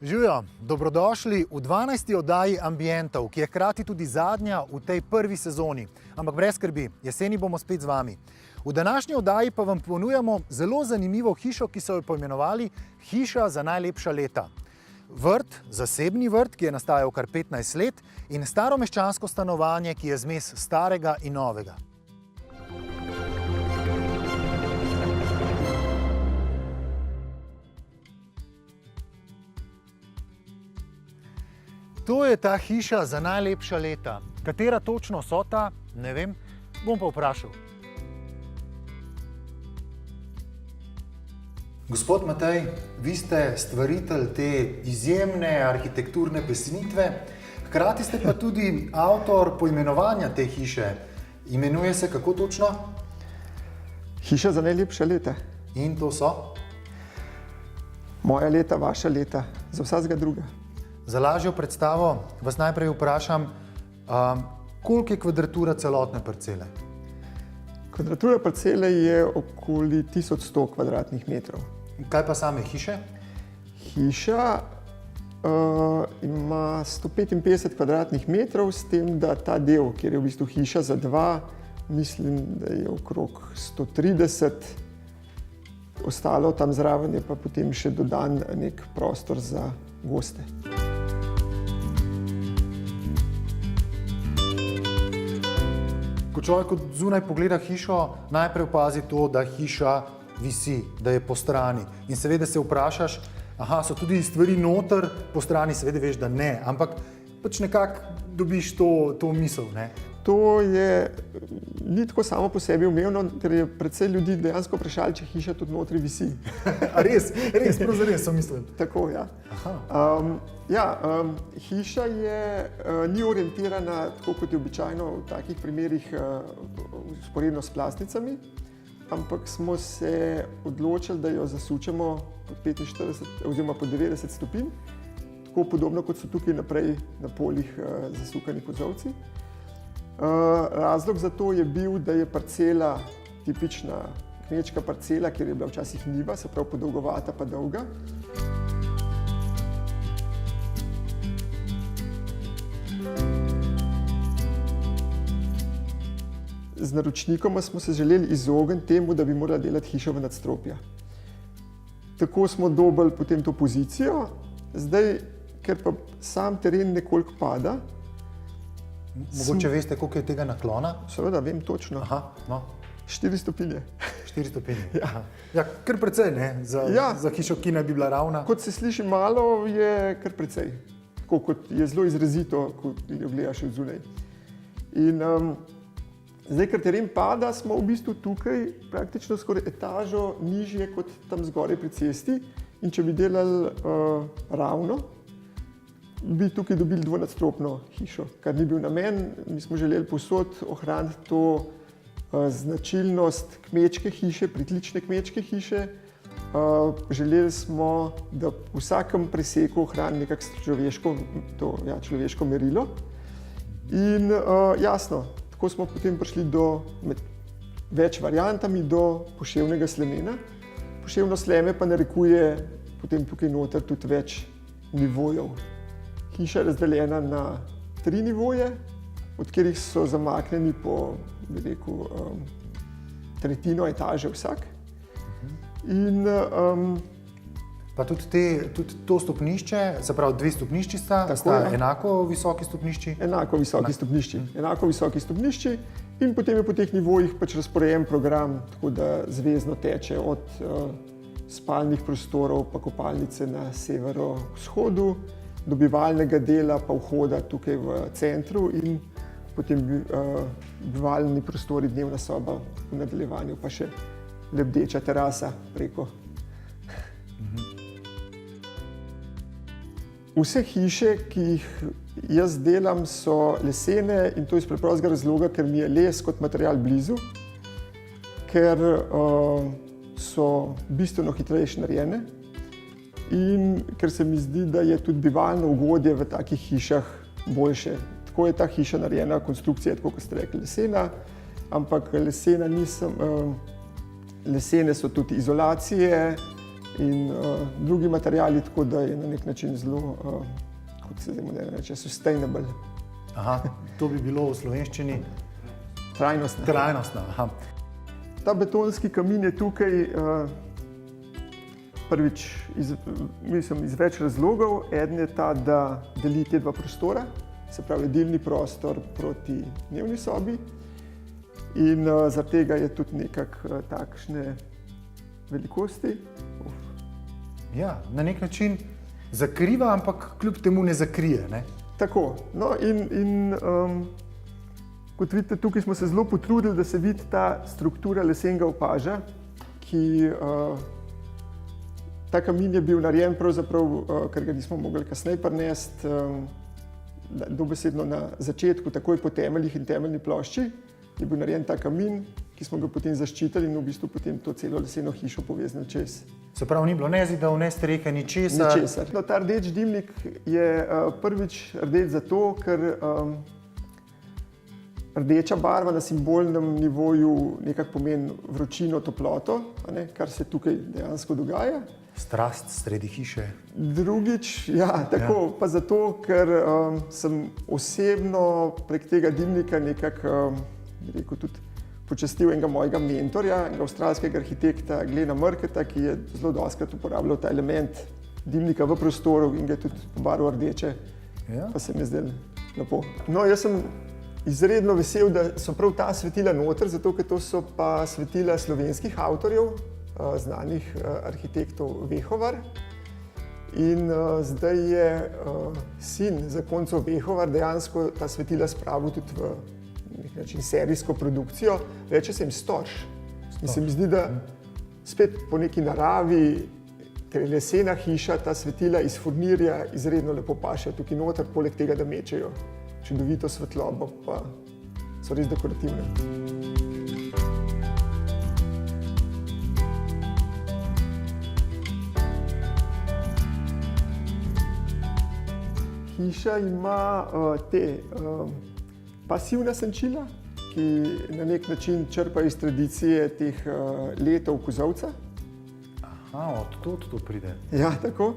Živijo, dobrodošli v 12. oddaji Ambientov, ki je hkrati tudi zadnja v tej prvi sezoni. Ampak brez skrbi, jeseni bomo spet z vami. V današnji oddaji pa vam ponujamo zelo zanimivo hišo, ki so jo poimenovali Hiša za najlepša leta. Vrt, zasebni vrt, ki je nastajal kar 15 let, in staromeščansko stanovanje, ki je zmes starega in novega. To je ta hiša za najlepša leta. Katera točno so ta, ne vem, bom pa vprašal. Gospod Matej, vi ste stvaritelj te izjemne arhitekturne pesnitve, hkrati ste pa tudi avtor poimenovanja te hiše. Imenuje se kako točno? Hiša za najlepša leta. In to so? Moja leta, vaša leta, za vsakega druga. Za lažjo predstavo vas najprej vprašam, koliko je kvadratura celotne parcele? Kvadratura parcele je okoli 1100 kvadratnih metrov. Kaj pa same hiše? Hiša ima 155 kvadratnih metrov, s tem, da ta del, kjer je v bistvu hiša za dva, mislim, da je okrog 130, ostalo tam zraven je pa potem še dodan nek prostor za goste. Ko človek od zunaj pogleda hišo, najprej opazi to, da hiša visi, da je po strani. In seveda se vprašaš, so tudi stvari noter, po strani seveda veš, da ne, ampak pač nekako dobiš to misel, ne? To je ni tako samo po sebi umevno, ker je precej ljudi dejansko vprašali, če hiša tudi notri visi. Res, prav zares so mislili. Tako, ja. Hiša ni orientirana, tako kot je običajno v takih primerih, vzporedno s plasticami, ampak smo se odločili, da jo zasučemo pod 45 oziroma pod 90 stopinj, tako podobno kot so tukaj naprej na poljih zasukani kozolci. Razlog za to je bil, da je parcela tipična kmečka parcela, kjer je bila včasih njiva, se pravi podolgovata pa dolga. Z naročnikoma smo se želeli izogniti temu, da bi morali delati hišo v nadstropja. Tako smo dobili potem to pozicijo, zdaj, ker pa sam teren nekoliko pada. Mogoče veste, koliko je tega naklona? Seveda, vem točno. 4 stopinje. 4 stopinje. Ja, kar precej, ne? Za hišo, ki naj bi bila ravna. Kot se sliši malo, je kar precej. Tako kot je zelo izrazito, ko jo gledaš od zunaj. In zdaj, ker teren pada, smo v bistvu tukaj praktično skoraj etažo nižje kot tam zgoraj pri cesti. In če bi delali ravno, bi tukaj dobili dvonadstropno hišo, kar ni bil namen. Mi smo želeli povsod ohraniti to značilnost kmečke hiše, pritlične kmečke hiše. Želeli smo, da v vsakem preseku ohrani nekako človeško merilo. In jasno, tako smo potem prišli med več variantami do poševnega slemena. Poševno sleme pa narekuje potem tukaj noter tudi več nivojev. Hiša je razdeljena na 3 nivoje, od katerih so zamaknjeni po, bi rekel, tretjino etaže vsak. In pa tudi to stopnišče, se pravi 2 stopnišči sta enako visoki stopnišči? Enako visoki stopnišči. In potem je po teh nivojih pač razporejen program, tako da zvezno teče od spalnih prostorov pa kopalnice na severovzhodu, do bivalnega dela pa vhoda tukaj v centru in potem bivalni prostori, dnevna soba v nadaljevanju, pa še lebdeča terasa preko. Vse hiše, ki jih jaz delam, so lesene in to iz preprostega razloga, ker mi je les kot material blizu, ker so bistveno hitrejše narejene. In ker se mi zdi, da je tudi bivalno ugodje v takih hišah boljše. Tako je ta hiša narejena, konstrukcija je, tako kot ste rekli, lesena, ampak lesene so tudi izolacije, in drugi materiali, tako da je na nek način zelo, kot se zdaj moderno reče, sustainable. Aha, to bi bilo v slovenščini Trajnostna. trajnostna. Aha. Ta betonski kamin je tukaj prvič iz več razlogov. Eden je ta, da deli te dva prostora, se pravi delni prostor proti dnevni sobi, in zaradi tega je tudi nekako takšne velikosti. Ja, na nek način zakriva, ampak kljub temu ne zakrije. Ne? Tako, no in kot vidite, tukaj smo se zelo potrudili, da se vidi ta struktura lesenega opaža, ki ta kamin je bil narejen pravzaprav, ker ga nismo mogli kasneje prinesti, dobesedno na začetku, takoj po temeljih in temeljni plošči, je bil narejen ta kamin, ki smo ga potem zaščitili in v bistvu potem to celo leseno hišo poveznili čez. Se pravi, ni bilo ne zidov, ne strehe, ničesar. Ničesar. No, ta rdeč dimnik je prvič rdeč zato, ker rdeča barva na simbolnem nivoju nekako pomeni vročino, toploto, kar se tukaj dejansko dogaja. Strast sredi hiše. Drugič, ja, tako, pa zato, ker sem osebno prek tega dimnika nekako, bi rekel, tudi počastil enega mojega mentorja, enega avstralskega arhitekta Glena Murcutta, ki je zelo dostikrat uporabljal ta element dimnika v prostoru in ga je tudi pobarval rdeče, pa se mi je zdelo lepo. No, jaz sem izredno vesel, da so prav ta svetila noter, zato ker to so pa svetila slovenskih avtorjev, znanih arhitektov Vehovar. In zdaj je sin zakoncev Vehovar dejansko ta svetila spravil tudi v nek način serijsko produkcijo, reče se jim Storž. In se mi zdi, da spet po neki naravi, ker je lesena hiša, ta svetila iz furnirja izredno lepo pašejo tukaj noter, poleg tega, da mečejo čudovito svetlobo, pa so res dekorativne. Hiša ima te pasivna senčila, ki na nek način črpajo iz tradicije teh letov kozolca. Aha, od to pride. Ja, tako.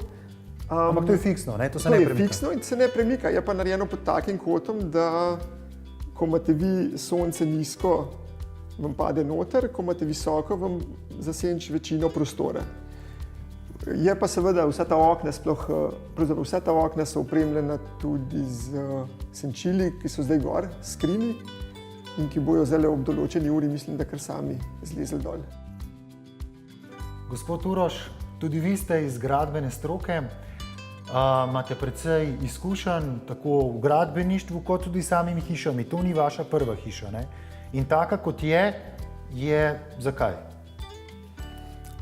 Ampak to je fiksno, ne? To se ne premika. To je fiksno in se ne premika, je pa narejeno pod takim kotom, da ko imate vi sonce nizko, vam pade noter, ko imate visoko, vam zasenči večino prostora. Je pa seveda vsa ta okna, pravzaprav vsa ta okna so opremljena tudi z senčili, ki so zdaj gor, skrini, in ki bojo zdaj ob določeni uri, mislim, da kar sami zlezli dol. Gospod Uroš, tudi vi ste iz gradbene stroke, imate precej izkušenj tako v gradbeništvu, kot tudi s samimi hišami. To ni vaša prva hiša, ne? In taka, kot je zakaj?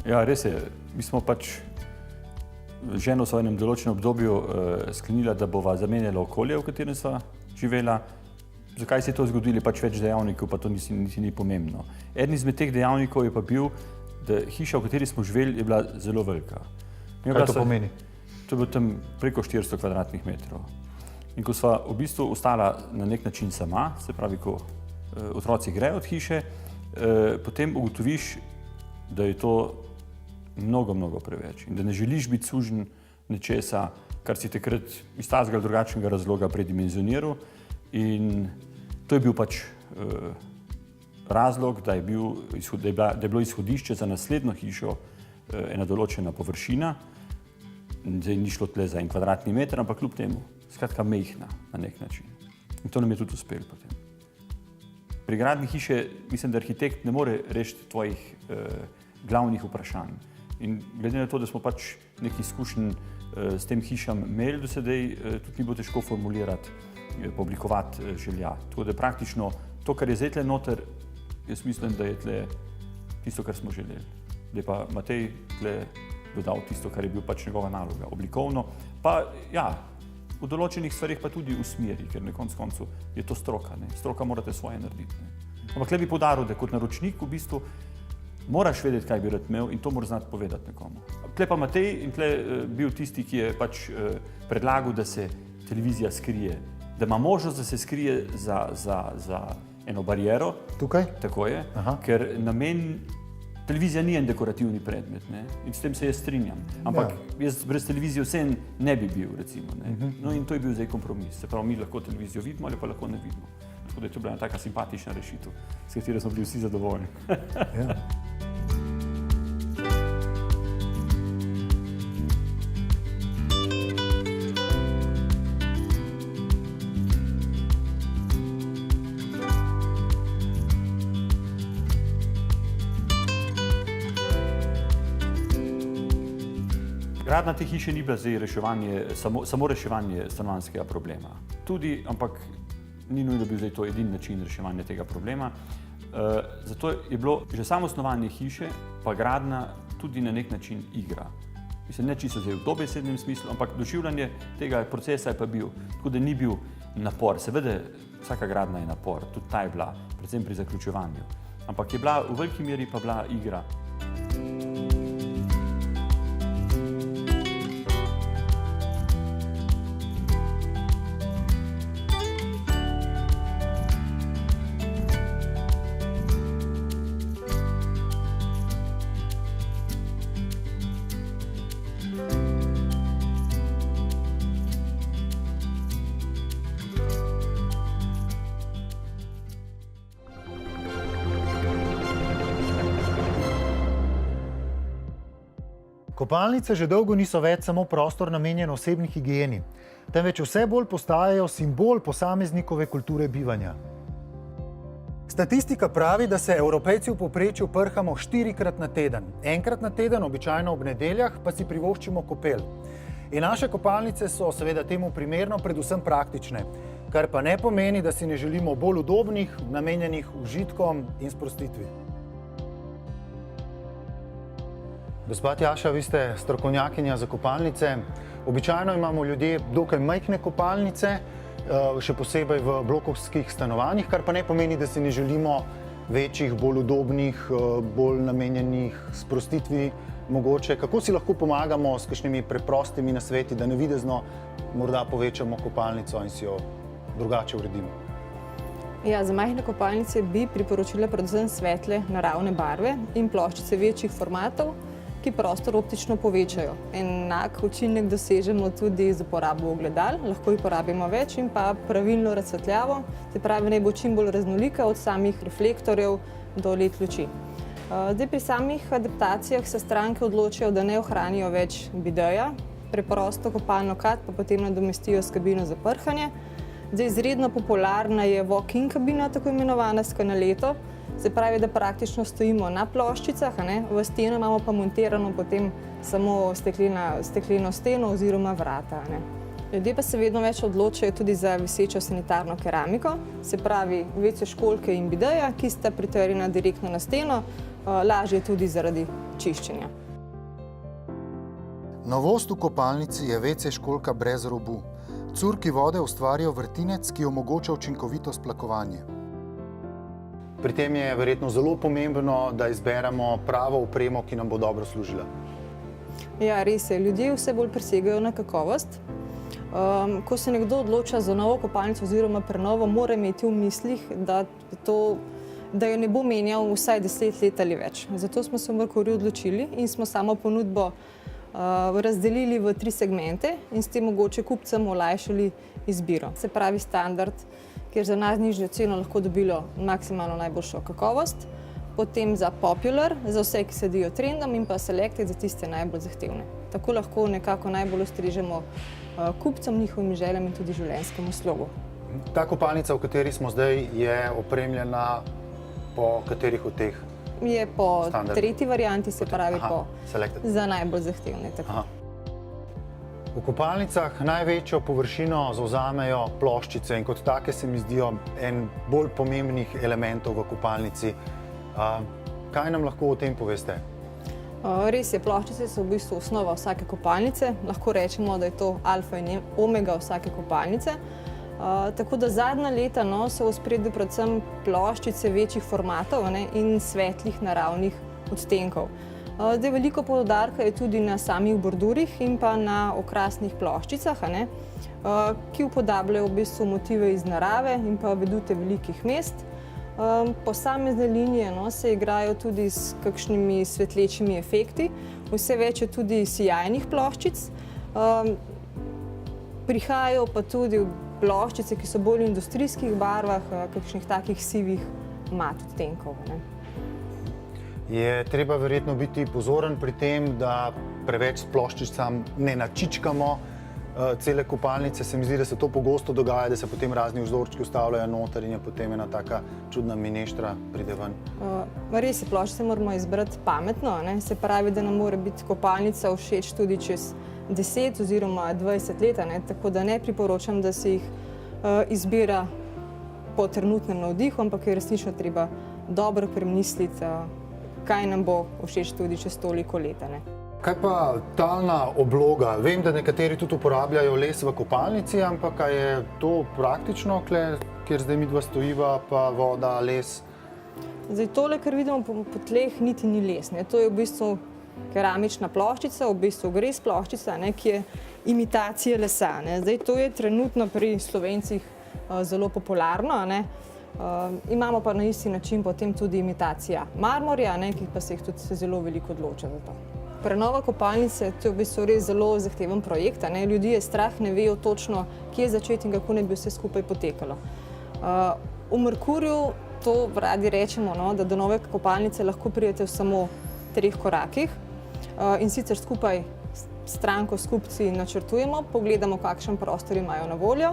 Ja, res je. Mi smo pač ženo v enem določenem obdobju sklenila, da bova zamenjala okolje, v katerem sva živela. Zakaj se je to zgodilo, pač več dejavnikov, pa to niti ni pomembno. Eden izmed teh dejavnikov je pa bil, da hiša, v kateri smo živeli, je bila zelo velika. Kaj to pomeni? To je bilo tam preko 400 kvadratnih metrov. In ko sva v bistvu ostala na nek način sama, se pravi, ko otroci grejo od hiše, potem ugotoviš, da je to mnogo preveč in da ne želiš biti sužen nečesa, kar si takrat iz takega ali drugačnega razloga predimenzioniral. In to je bil pač razlog, da je bilo izhodišče za naslednjo hišo ena določena površina. Zdaj ni šlo tle za en kvadratni meter, ampak kljub temu, skratka mejhna na nek način. In to nam je tudi uspelo potem. Pri gradnji hiše mislim, da arhitekt ne more rešiti tvojih glavnih vprašanj. In glede na to, da smo pač nekaj izkušenj s tem hišam imeli do sedaj, tudi ni bilo težko formulirati, oblikovati želja. Tako da praktično to, kar je zdaj tle noter, jaz mislim, da je tle tisto, kar smo želeli. Da je pa Matej tle dodal tisto, kar je bil pač njegova naloga, oblikovno, pa ja, v določenih stvarih pa tudi v smeri, ker na koncu je to stroka, ne? Stroka morate svoje narediti. Ne? Ampak tle bi poudaril, da kot naročnik v bistvu moraš vedeti, kaj bi rad imel in to moraš znati povedati nekomu. Tle pa Matej in tle bil tisti, ki je pač predlagal, da se televizija skrije, da ima možnost, da se skrije za eno bariero. Tukaj? Tako je, Aha. ker namen televizija ni en dekorativni predmet, ne? In s tem se jaz strinjam. Ampak jaz brez televizije vseeno ne bi bil, recimo. Ne? No in to je bil zdaj kompromis. Se pravi, mi lahko televizijo vidimo ali pa lahko ne vidimo. Tako da je to bila taka simpatična rešitev, s katero smo bili vsi zadovoljni. Ja. Gradnja te hiše ni bila zdaj reševanje, samo reševanje stanovanjskega problema. Tudi, ampak ni nujno bil zdaj to edini način reševanja tega problema. Zato je bilo že samo osnovanje hiše, pa gradnja tudi na nek način igra. Mislim, ne čisto zdaj v dobesednem smislu, ampak doživljanje tega procesa je pa bil, tako da ni bil napor. Seveda, vsaka gradnja je napor, tudi ta je bila, predvsem pri zaključevanju. Ampak je bila v veliki meri pa bila igra. Kopalnice že dolgo niso več samo prostor namenjen osebni higieni, temveč vse bolj postajajo simbol posameznikove kulture bivanja. Statistika pravi, da se Evropejci v povprečju prhamo 4-krat na teden. Enkrat na teden, običajno ob nedeljah, pa si privoščimo kopel. In naše kopalnice so seveda temu primerno predvsem praktične, kar pa ne pomeni, da si ne želimo bolj udobnih, namenjenih užitkom in sprostitvi. Gospa Tjaša, vi ste strokovnjakinja za kopalnice. Običajno imamo ljudje dokaj majhne kopalnice, še posebej v blokovskih stanovanjih, kar pa ne pomeni, da si ne želimo večjih, bolj udobnih, bolj namenjenih sprostitvi mogoče. Kako si lahko pomagamo s kakšnimi preprostimi nasveti, da navidezno morda povečamo kopalnico in si jo drugače uredimo? Ja, za majhne kopalnice bi priporočila predvsem svetle, naravne barve in ploščice večjih formatov, ki prostor optično povečajo. Enak učinek dosežemo tudi z uporabo ogledal, lahko jih porabimo več in pa pravilno razsvetljavo, se pravi, naj bo čim bolj raznolika od samih reflektorjev do LED luči. Zdaj pri samih adaptacijah se stranke odločijo, da ne ohranijo več bideja, preprosto kopalno kad pa potem nadomestijo s kabino za prhanje. Zdaj izredno popularna je walk-in kabina, tako imenovana s kanaleto. Se pravi, da praktično stojimo na ploščicah, v steno imamo pa montirano potem samo stekleno steno oziroma vrata. Ljudje pa se vedno več odločajo tudi za visečo sanitarno keramiko, se pravi WC školjke in bideja, ki sta pritrjena direktno na steno, lažje tudi zaradi čiščenja. Novost v kopalnici je WC školjka brez robu. Curki vode ustvarijo vrtinec, ki omogoča učinkovito splakovanje. Pri tem je verjetno zelo pomembno, da izberemo pravo opremo, ki nam bo dobro služila. Ja, res je. Ljudje vse bolj prisegajo na kakovost. Ko se nekdo odloča za novo kopalnico oziroma prenovo, mora imeti v mislih, da jo ne bo menjal vsaj 10 let ali več. Zato smo se v Merkurju odločili in smo samo ponudbo razdelili v 3 segmente in s tem mogoče kupcem olajšali izbiro. Se pravi standard, kjer za najnižjo ceno lahko dobilo maksimalno najboljšo kakovost, potem za popular, za vse, ki sledijo trendom, in pa selected za tiste najbolj zahtevne. Tako lahko nekako najbolj ustrežemo kupcem, njihovim željam in tudi življenjskemu slogu. Ta kopalnica, v kateri smo zdaj, je opremljena po katerih od teh? Je po tretji varianti, se pravi za najbolj zahtevne. V kopalnicah največjo površino zavzamejo ploščice in kot take se mi zdijo en bolj pomembnih elementov v kopalnici. Kaj nam lahko o tem poveste? Res je, ploščice so v bistvu osnova vsake kopalnice. Lahko rečemo, da je to alfa in omega vsake kopalnice. Tako da zadnja leta so v ospredju predvsem ploščice večjih formatov in svetlih naravnih odtenkov. Zdaj veliko poudarka je tudi na samih bordurjih in pa na okrasnih ploščicah, ki upodabljajo v bistvu motive iz narave in pa vedute velikih mest. Posamezne linije se igrajo tudi s kakšnimi svetlečimi efekti, vse več je tudi sijajnih ploščic. Prihajajo pa tudi ploščice, ki so bolj v industrijskih barvah, kakšnih takih sivih mat odtenkov. Je treba verjetno biti pozoren pri tem, da preveč s ploščicam ne načičkamo cele kopalnice. Se mi zdi, da se to pogosto dogaja, da se potem razni vzorčki vstavljajo noter in je potem ena taka čudna mineštra pride ven. Res je, ploščice moramo izbrati pametno, se pravi, da nam mora biti kopalnica všeč tudi čez 10 oziroma 20 let, tako da ne priporočam, da se jih izbira po trenutnem navdihu, ampak je resnično treba dobro premisliti, kaj nam bo všeč tudi čez toliko let. Kaj pa talna obloga? Vem, da nekateri tudi uporabljajo les v kopalnici, ampak je to praktično, kjer zdaj midva stojiva, pa voda, les? Zdaj tole, kar vidimo po tleh, niti ni les. To je v bistvu keramična ploščica, v bistvu gres ploščica, ki je imitacija lesa. Zdaj to je trenutno pri Slovencih zelo popularno. Imamo pa na isti način potem tudi imitacija marmorja, ki pa se jih tudi zelo veliko odloča za to. Prenova kopalnice, to je v bistvu res zelo zahteven projekt. Ljudi je strah, ne vejo točno, kje začeti in kako ne bi vse skupaj potekalo. V Merkurju to radi rečemo, da do nove kopalnice lahko pridete v samo 3 korakih in sicer skupaj s stranko, s kupci načrtujemo, pogledamo, kakšen prostor imajo na voljo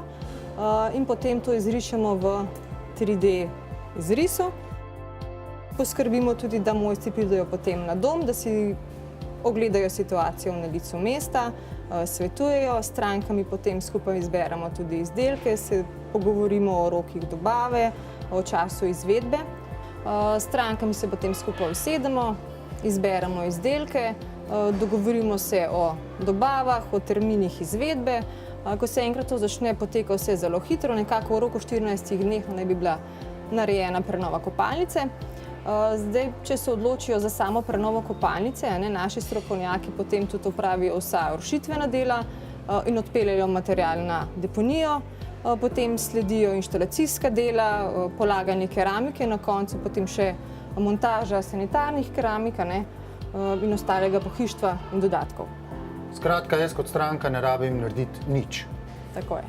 in potem to izrišemo v 3D izrisu. Poskrbimo tudi, da mojstri pridejo potem na dom, da si ogledajo situacijo na licu mesta, svetujejo, s strankami potem skupaj izberemo tudi izdelke, se pogovorimo o rokih dobave, o času izvedbe. S strankami se potem skupaj usedemo, izberemo izdelke, dogovorimo se o dobavah, o terminih izvedbe. Ko se enkrat to začne, poteka vse zelo hitro, nekako v roku 14 dneh naj bi bila narejena prenova kopalnice. Zdaj, če se odločijo za samo prenovo kopalnice, naši strokovnjaki potem tudi opravijo vsa rušitvena dela in odpeljejo material na deponijo, potem sledijo inštalacijska dela, polaganje keramike, na koncu potem še montaža sanitarnih keramik in ostalega pohištva in dodatkov. Skratka, jaz kot stranka ne rabim narediti nič. Tako je.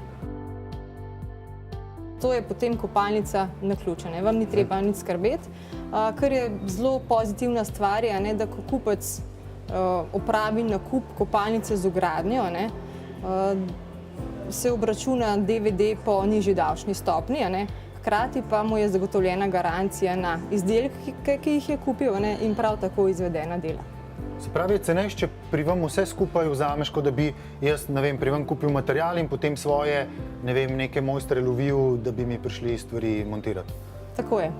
To je potem kopalnica naključena, vam ni treba nič skrbeti. Kar je zelo pozitivna stvar, da ko kupec opravi nakup kopalnice z vgradnjo, se obračuna DVD po nižji davčni stopnji, hkrati pa mu je zagotovljena garancija na izdelke, ki jih je kupil in prav tako izvedena dela. Se pravi, je cenejše, če pri vam vse skupaj vzameš, kot da bi jaz, pri vam kupil material in potem svoje, neke mojstre lovil, da bi mi prišli stvari montirati. Tako je.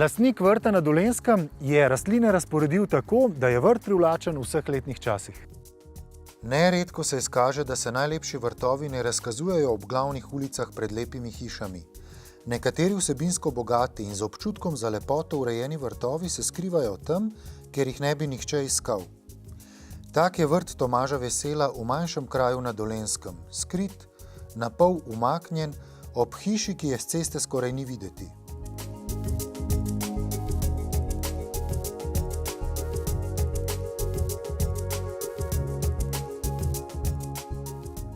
Lastnik vrta na Dolenjskem je rastline razporedil tako, da je vrt privlačen v vseh letnih časih. Neredko se izkaže, da se najlepši vrtovi ne razkazujejo ob glavnih ulicah pred lepimi hišami. Nekateri vsebinsko bogati in z občutkom za lepoto urejeni vrtovi se skrivajo tam, kjer jih ne bi nihče iskal. Tak je vrt Tomaža Vesela v manjšem kraju na Dolenjskem, skrit, napol umaknjen, ob hiši, ki je s ceste skoraj ni videti.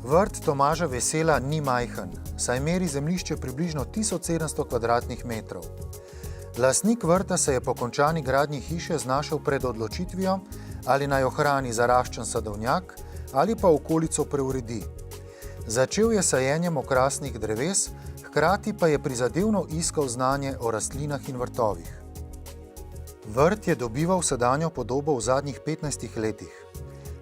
Vrt Tomaža Vesela ni majhen, saj meri zemljišče približno 1700 kvadratnih metrov. Lastnik vrta se je po končani gradnji hiše znašel pred odločitvijo, ali naj ohrani zaraščen sadovnjak ali pa okolico preuredi. Začel je sajenjem okrasnih dreves, hkrati pa je prizadevno iskal znanje o rastlinah in vrtovih. Vrt je dobival sedanjo podobo v zadnjih 15 letih.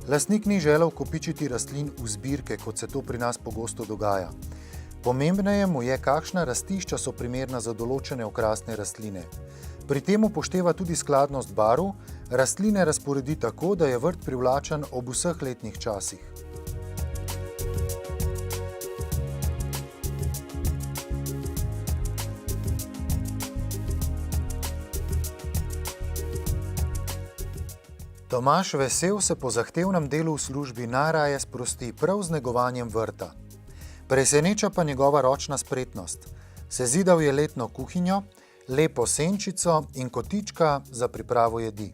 Lastnik ni želel kopičiti rastlin v zbirke, kot se to pri nas pogosto dogaja. Pomembneje mu je, kakšna rastišča so primerna za določene okrasne rastline. Pri tem upošteva tudi skladnost barv, rastline razporedi tako, da je vrt privlačen ob vseh letnih časih. Tomaž Vesel se po zahtevnem delu v službi najraje sprosti prav z negovanjem vrta. Preseneča pa njegova ročna spretnost. Sezidal je letno kuhinjo, lepo senčico in kotička za pripravo jedi.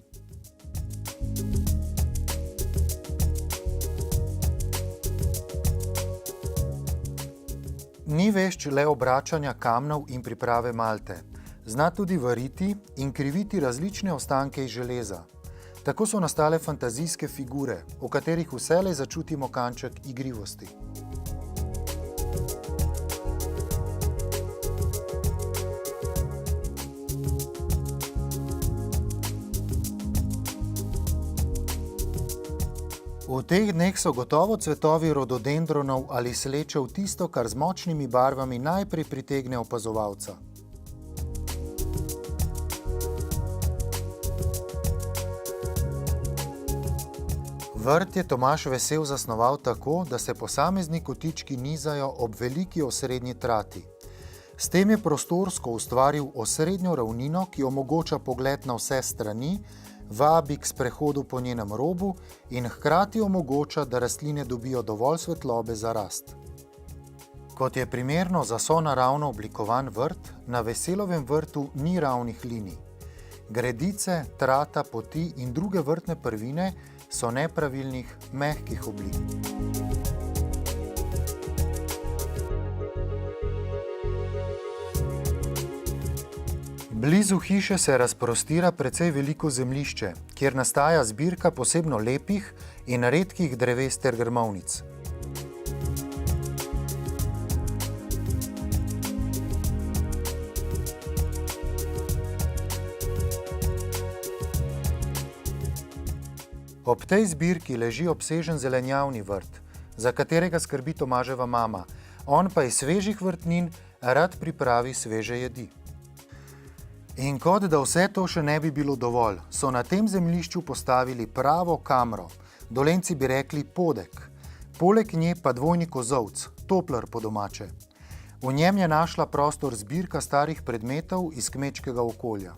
Ni vešč le obračanja kamnov in priprave malte. Zna tudi variti in kriviti različne ostanke iz železa. Tako so nastale fantazijske figure, v katerih vselej začutimo kanček igrivosti. V teh dneh so gotovo cvetovi rododendronov ali slečev tisto, kar z močnimi barvami najprej pritegne opazovalca. Vrt je Tomaž Vesel zasnoval tako, da se posamezni kotički nizajo ob veliki osrednji trati. S tem je prostorsko ustvaril osrednjo ravnino, ki omogoča pogled na vse strani, vabi k sprehodu po njenem robu in hkrati omogoča, da rastline dobijo dovolj svetlobe za rast. Kot je primerno za sonaravno oblikovan vrt, na Veselovem vrtu ni ravnih linij. Gredice, trata, poti in druge vrtne prvine so nepravilnih, mehkih oblik. Blizu hiše se razprostira precej veliko zemljišče, kjer nastaja zbirka posebno lepih in redkih dreves ter grmovnic. Ob tej zbirki leži obsežen zelenjavni vrt, za katerega skrbi Tomaževa mama, on pa iz svežih vrtnin rad pripravi sveže jedi. In kot da vse to še ne bi bilo dovolj, so na tem zemljišču postavili pravo kamro, Dolenjci bi rekli podek, poleg nje pa dvojni kozolc, toplar po domače. V njem je našla prostor zbirka starih predmetov iz kmečkega okolja.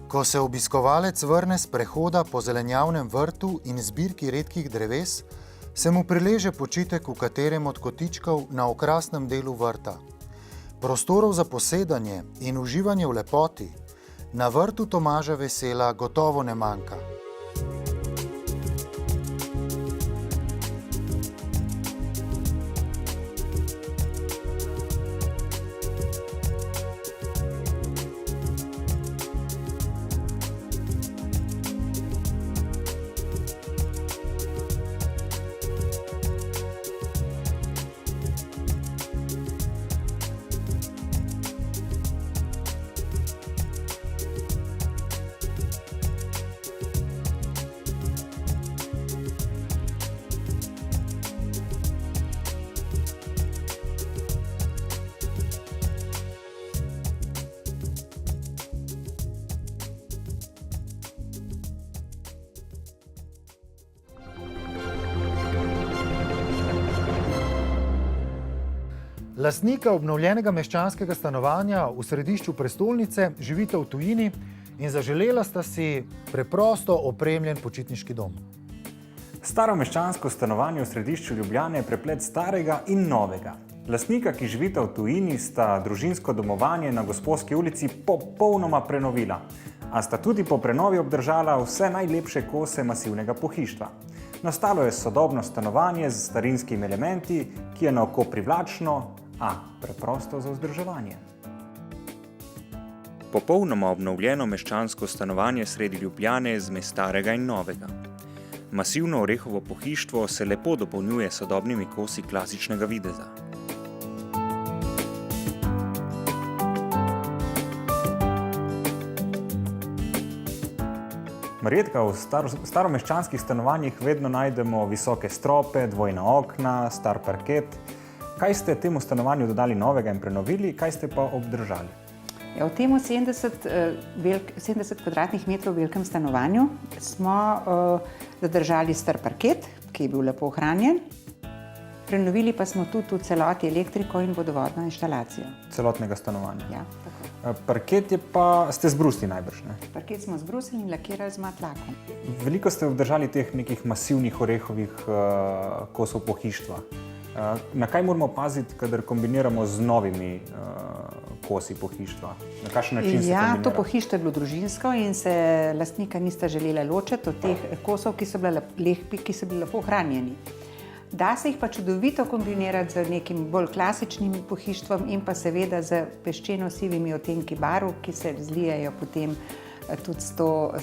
Ko se obiskovalec vrne s prehoda po zelenjavnem vrtu in zbirki redkih dreves, se mu prileže počitek v katerem od kotičkov na okrasnem delu vrta. Prostorov za posedanje in uživanje v lepoti na vrtu Tomaža Vesela gotovo ne manjka. Lastnika obnovljenega meščanskega stanovanja v središču prestolnice živita v tujini in zaželela sta si preprosto opremljen počitniški dom. Staro meščansko stanovanje v središču Ljubljane je preplet starega in novega. Lastnika, ki živita v tujini, sta družinsko domovanje na Gosposki ulici popolnoma prenovila, a sta tudi po prenovi obdržala vse najlepše kose masivnega pohištva. Nastalo je sodobno stanovanje z starinskimi elementi, ki je na oko privlačno, a preprosto za vzdrževanje. Popolnoma obnovljeno meščansko stanovanje sredi Ljubljane zme starega in novega. Masivno orehovo pohištvo se lepo dopolnjuje s sodobnimi kosi klasičnega videza. Marjetka, v staromeščanskih stanovanjih vedno najdemo visoke strope, dvojna okna, star parket. Kaj ste temu stanovanju dodali novega in prenovili, kaj ste pa obdržali? Ja, v tem 70 kvadratnih metrov velikem stanovanju smo zadržali star parket, ki je bil lepo ohranjen. Prenovili pa smo tudi v celoti elektriko in vodovodno inštalacijo. Celotnega stanovanja. Ja, tako. Parket je pa ste zbrusili najbrž, ne? Parket smo zbrusili in lakirali z matlakom. Veliko ste obdržali teh nekih masivnih orehovih kosov pohištva. Na kaj moramo paziti, kadar kombiniramo z novimi kosi pohištva? Na kakšen način se kombinira? To pohištvo je bilo družinsko in se lastnika nista želela ločiti od teh kosov, ki so bili lepo ohranjeni. Da se jih pa čudovito kombinirati z nekim bolj klasičnim pohištvom in pa seveda z peščeno-sivimi odtenki barv, ki se zlijajo potem tudi s to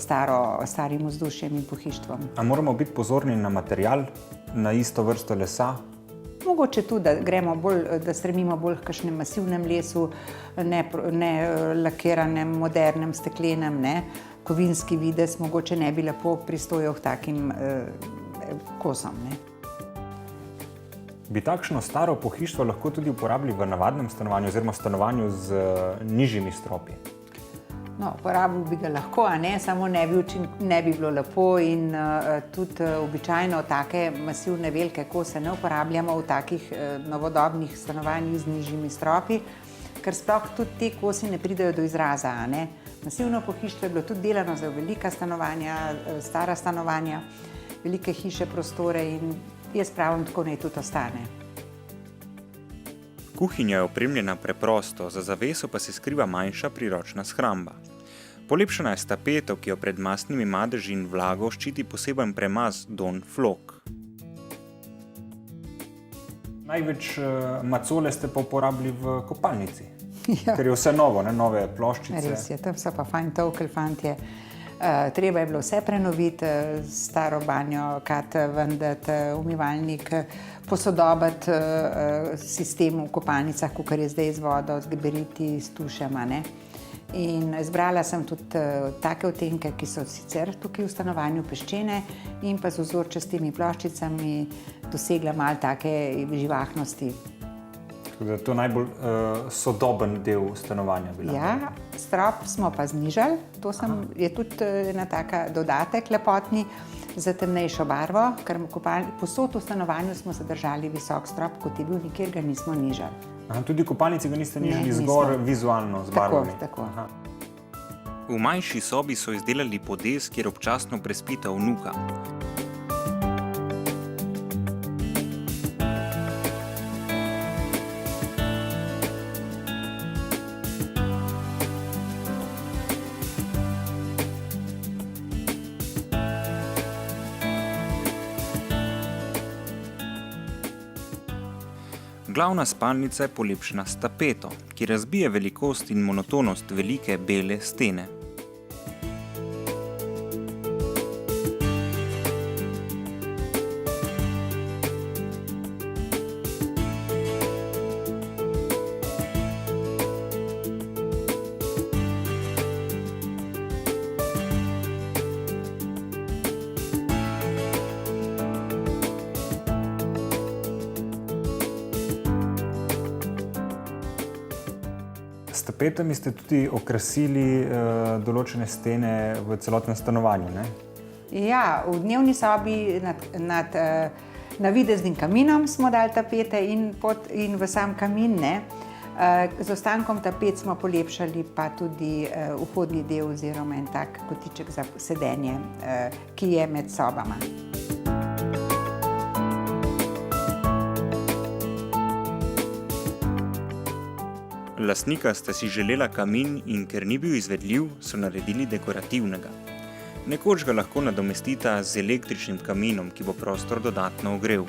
starim vzdušjem in pohištvom. A moramo biti pozorni na material, na isto vrsto lesa? Mogoče tudi, da stremimo bolj k kakšnem masivnem lesu, ne lakiranem, modernem, steklenem, ne. Kovinski videz mogoče ne bi lepo pristojal k takim kosom, ne. Bi takšno staro pohištvo lahko tudi uporabili v navadnem stanovanju oziroma stanovanju z nižjimi stropi? No, uporabil bi ga lahko, a ne, samo ne bi bilo lepo in tudi običajno take masivne velike kose ne uporabljamo v takih novodobnih stanovanjih z nižjimi stropi, ker sploh tudi te kosi ne pridejo do izraza, a ne. Masivno pohištvo je bilo tudi delano za velika stanovanja, stara stanovanja, velike hiše, prostore in jaz pravim, tako naj tudi ostane. Kuhinja je opremljena preprosto, za zaveso pa se skriva manjša priročna shramba. Polepšana je s tapeto, ki jo pred mastnimi madeži in vlago ščiti poseben premaz Don Flok. Največ macole ste pa uporabili v kopalnici, Ja. ker je vse novo, ne? Nove ploščice. Res je, tam so pa fajn tolkli fantje. Treba je bilo vse prenoviti, staro banjo, kat vendati, umivalnik, posodobiti sistem v kopalnicah, kakor je zdaj z vodo, z gabariti, s tušema, ne. In izbrala sem tudi take odtenke, ki so sicer tukaj v stanovanju peščene in pa z vzorčastimi ploščicami dosegla malo take živahnosti. Tako da to je najbolj sodoben del stanovanja bila. Ja, strop smo pa znižali, to je tudi ena taka dodatek lepotni za temnejšo barvo, ker posod v stanovanju smo zadržali visok strop, kot je bil, nikjer ga nismo nižali. Aha, tudi v kopalnici ga niste nižali Ne, zgor nismo. vizualno, z barvami? Tako. Aha. V manjši sobi so izdelali podes, kjer občasno prespita vnuka. Glavna spalnica je polepšena s tapeto, ki razbije velikost in monotonost velike bele stene. S tapetami ste tudi okrasili določene stene v celotnem stanovanju, ne? Ja, v dnevni sobi nad navideznim kaminom smo dali tapete in v sam kamin, ne. Z ostankom tapet smo polepšali pa tudi vhodni del oziroma en tak kotiček za sedenje, ki je med sobama. Lastnika sta si želela kamin in ker ni bil izvedljiv, so naredili dekorativnega. Nekoč ga lahko nadomestita z električnim kaminom, ki bo prostor dodatno ogrel.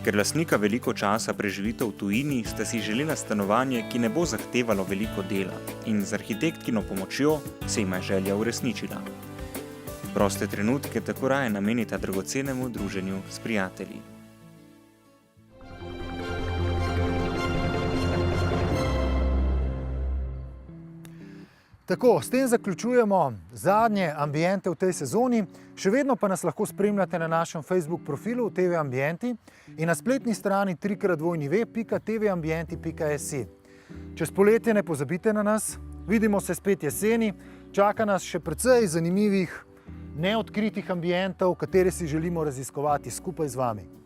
Ker lastnika veliko časa preživita v tujini, sta si želela stanovanje, ki ne bo zahtevalo veliko dela in z arhitektkino pomočjo se jima je želja uresničila. Proste trenutke tako raje namenite dragocenemu druženju s prijatelji. Tako, s tem zaključujemo zadnje ambiente v tej sezoni. Še vedno pa nas lahko spremljate na našem Facebook profilu TV Ambienti in na spletni strani www.tvambienti.si. Čez poletje ne pozabite na nas, vidimo se spet jeseni, čaka nas še precej zanimivih, neodkritih ambientov, katere si želimo raziskovati skupaj z vami.